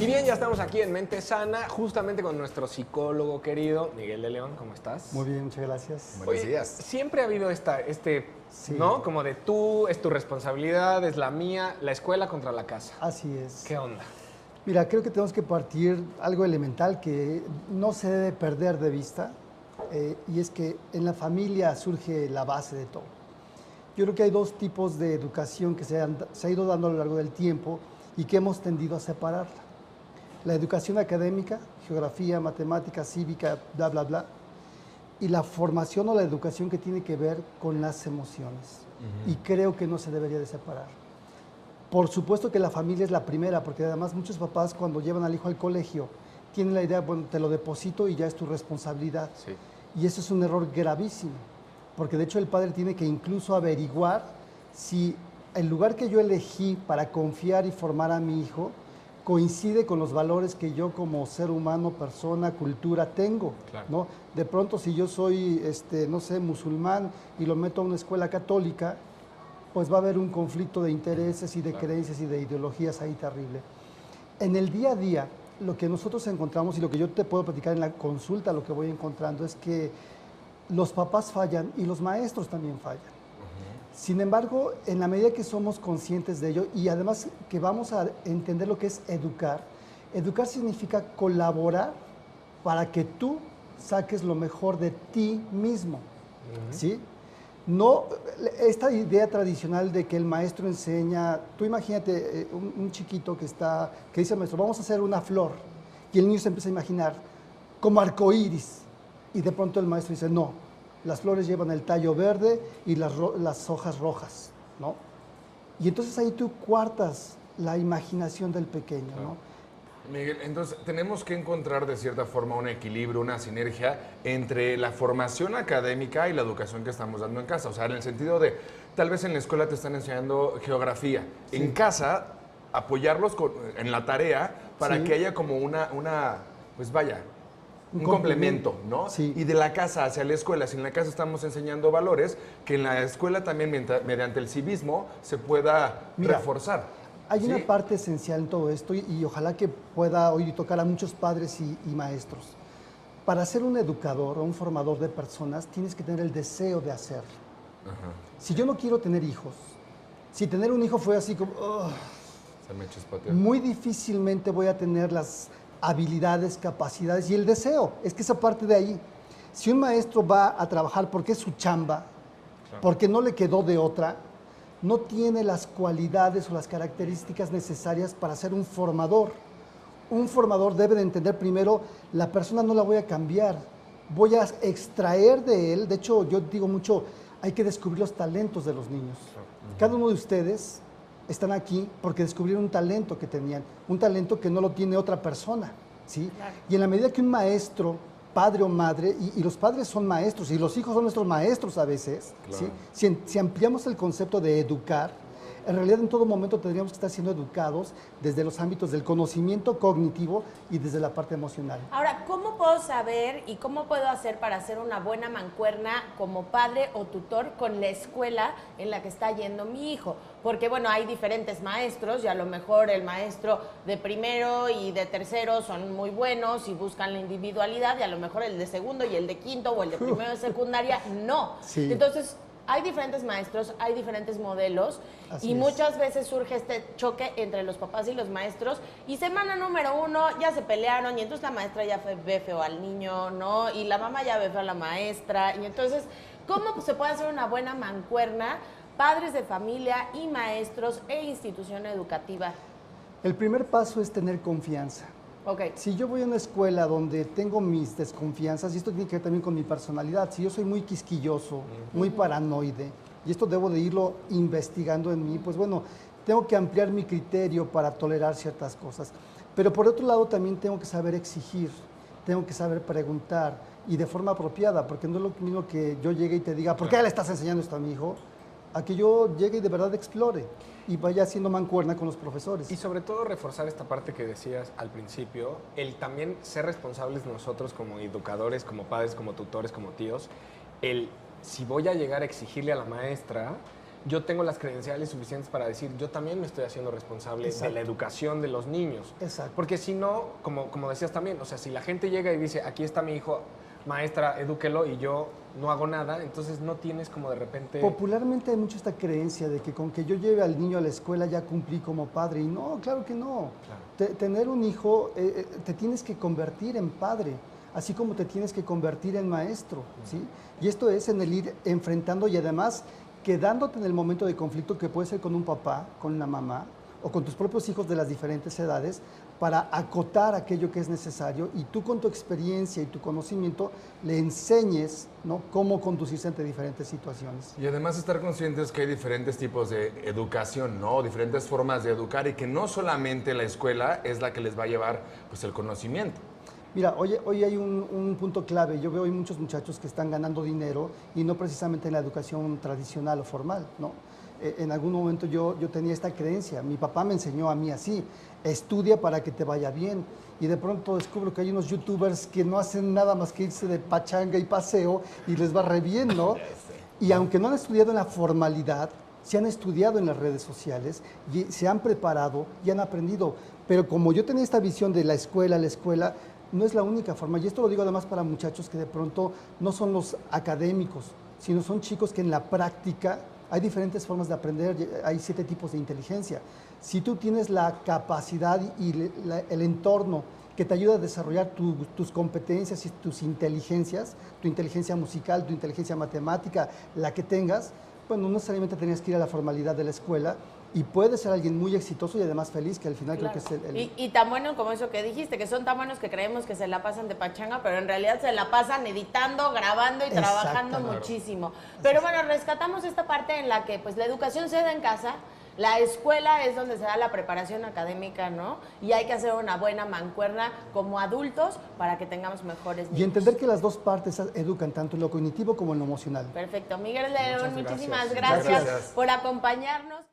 Y bien, ya estamos aquí en Mente Sana, justamente con nuestro psicólogo querido, Miguel de León. ¿Cómo estás? Muy bien, muchas gracias. Buenos días. Siempre ha habido Sí. ¿no? Como de tú, es tu responsabilidad, es la mía, la escuela contra la casa. Así es. ¿Qué onda? Mira, creo que tenemos que partir algo elemental que no se debe perder de vista, y es que en la familia surge la base de todo. Yo creo que hay dos tipos de educación que se ha ido dando a lo largo del tiempo y que hemos tendido a separar. La educación académica, geografía, matemática, cívica, bla, bla, bla, y la formación o la educación que tiene que ver con las emociones. Y creo que no se debería de separar. Por supuesto que la familia es la primera, porque además muchos papás cuando llevan al hijo al colegio tienen la idea, bueno, te lo deposito y ya es tu responsabilidad. Sí. Y eso es un error gravísimo, porque de hecho el padre tiene que incluso averiguar si el lugar que yo elegí para confiar y formar a mi hijo coincide con los valores que yo como ser humano, persona, cultura tengo, Claro. ¿no? De pronto si yo soy, no sé, musulmán y lo meto a una escuela católica, pues va a haber un conflicto de intereses y de creencias y de ideologías ahí terrible. En el día a día, lo que nosotros encontramos y lo que yo te puedo platicar en la consulta, lo que voy encontrando es que los papás fallan y los maestros también fallan. Sin embargo, en la medida que somos conscientes de ello y además que vamos a entender lo que es educar, educar significa colaborar para que tú saques lo mejor de ti mismo, ¿sí? No, esta idea tradicional de que el maestro enseña, tú imagínate un chiquito que dice al maestro, vamos a hacer una flor, y el niño se empieza a imaginar como arcoíris, y de pronto el maestro dice, no, las flores llevan el tallo verde y las hojas rojas, ¿no? Y entonces ahí tú coartas la imaginación del pequeño, ¿no? Miguel, entonces tenemos que encontrar de cierta forma un equilibrio, una sinergia entre la formación académica y la educación que estamos dando en casa. O sea, en el sentido de, tal vez en la escuela te están enseñando geografía. Sí. En casa, apoyarlos en la tarea para Sí. que haya como pues vaya, un complemento, ¿no? Sí. Y de la casa hacia la escuela. Si en la casa estamos enseñando valores, que en la escuela también mediante el civismo se pueda reforzar. Hay una parte esencial en todo esto y ojalá que pueda hoy tocar a muchos padres y maestros. Para ser un educador o un formador de personas tienes que tener el deseo de hacerlo. Si yo no quiero tener hijos, si tener un hijo fue así como... Se me chispoteó. Muy difícilmente voy a tener las habilidades, capacidades y el deseo. Es que esa parte de ahí. Si un maestro va a trabajar porque es su chamba, porque no le quedó de otra, no tiene las cualidades o las características necesarias para ser un formador. Un formador debe de entender primero, la persona no la voy a cambiar, voy a extraer de él, de hecho yo digo mucho, hay que descubrir los talentos de los niños. Cada uno de ustedes están aquí porque descubrieron un talento que tenían, un talento que no lo tiene otra persona, ¿sí? Claro. Y en la medida que un maestro, padre o madre, y los padres son maestros, y los hijos son nuestros maestros a veces, claro. ¿Sí? Si ampliamos el concepto de educar, en realidad en todo momento tendríamos que estar siendo educados desde los ámbitos del conocimiento cognitivo y desde la parte emocional. Ahora, ¿cómo puedo saber y cómo puedo hacer para hacer una buena mancuerna como padre o tutor con la escuela en la que está yendo mi hijo? Porque, bueno, hay diferentes maestros y a lo mejor el maestro de primero y de tercero son muy buenos y buscan la individualidad y a lo mejor el de segundo y el de quinto o el de primero de secundaria no. Sí. Entonces, hay diferentes maestros, hay diferentes modelos. Así y es. muchas veces surge este choque entre los papás y los maestros y semana número 1 ya se pelearon y entonces la maestra ya ve feo al niño, ¿no? Y la mamá ya ve feo a la maestra y entonces, ¿cómo se puede hacer una buena mancuerna padres de familia y maestros e institución educativa? El primer paso es tener confianza. Okay. Si yo voy a una escuela donde tengo mis desconfianzas, y esto tiene que ver también con mi personalidad, si yo soy muy quisquilloso, muy paranoide, y esto debo de irlo investigando en mí, pues bueno, tengo que ampliar mi criterio para tolerar ciertas cosas. Pero por otro lado también tengo que saber exigir, tengo que saber preguntar, y de forma apropiada, porque no es lo mismo que yo llegue y te diga, ¿por qué le estás enseñando esto a mi hijo? A que yo llegue y de verdad explore y vaya haciendo mancuerna con los profesores. Y sobre todo reforzar esta parte que decías al principio, el también ser responsables nosotros como educadores, como padres, como tutores, como tíos, el si voy a llegar a exigirle a la maestra, yo tengo las credenciales suficientes para decir, yo también me estoy haciendo responsable de la educación de los niños. Exacto. Porque si no, como decías también, o sea, si la gente llega y dice, aquí está mi hijo, maestra, edúquelo, y yo no hago nada, entonces no tienes como de repente... Popularmente hay mucho esta creencia de que con que yo lleve al niño a la escuela ya cumplí como padre. Y no, claro que no. Claro. Tener un hijo, te tienes que convertir en padre, así como te tienes que convertir en maestro, ¿sí? Y esto es en el ir enfrentando y además quedándote en el momento de conflicto que puede ser con un papá, con una mamá o con tus propios hijos de las diferentes edades, para acotar aquello que es necesario y tú con tu experiencia y tu conocimiento le enseñes, ¿no?, cómo conducirse ante diferentes situaciones. Y además estar conscientes que hay diferentes tipos de educación, ¿no? Diferentes formas de educar y que no solamente la escuela es la que les va a llevar pues, el conocimiento. Mira, hoy hay un punto clave. Yo veo hoy muchos muchachos que están ganando dinero y no precisamente en la educación tradicional o formal, ¿no? En algún momento yo tenía esta creencia. Mi papá me enseñó a mí así: estudia para que te vaya bien. Y de pronto descubro que hay unos youtubers que no hacen nada más que irse de pachanga y paseo y les va re bien, ¿no? Y aunque no han estudiado en la formalidad, se han estudiado en las redes sociales y se han preparado y han aprendido. Pero como yo tenía esta visión de la escuela no es la única forma. Y esto lo digo además para muchachos que de pronto no son los académicos, sino son chicos que en la práctica hay diferentes formas de aprender, hay 7 tipos de inteligencia. Si tú tienes la capacidad y el entorno que te ayuda a desarrollar tus competencias y tus inteligencias, tu inteligencia musical, tu inteligencia matemática, la que tengas, bueno, no necesariamente tenías que ir a la formalidad de la escuela y puedes ser alguien muy exitoso y además feliz, que al final Claro. creo que es Y tan bueno como eso que dijiste, que son tan buenos que creemos que se la pasan de pachanga, pero en realidad se la pasan editando, grabando y trabajando Exactamente. muchísimo. Pero bueno, rescatamos esta parte en la que pues la educación se da en casa, la escuela es donde se da la preparación académica, ¿no? Y hay que hacer una buena mancuerna como adultos para que tengamos mejores niños. Y entender que las dos partes educan, tanto en lo cognitivo como en lo emocional. Perfecto. Miguel León, Muchas muchísimas gracias. gracias Gracias. por acompañarnos.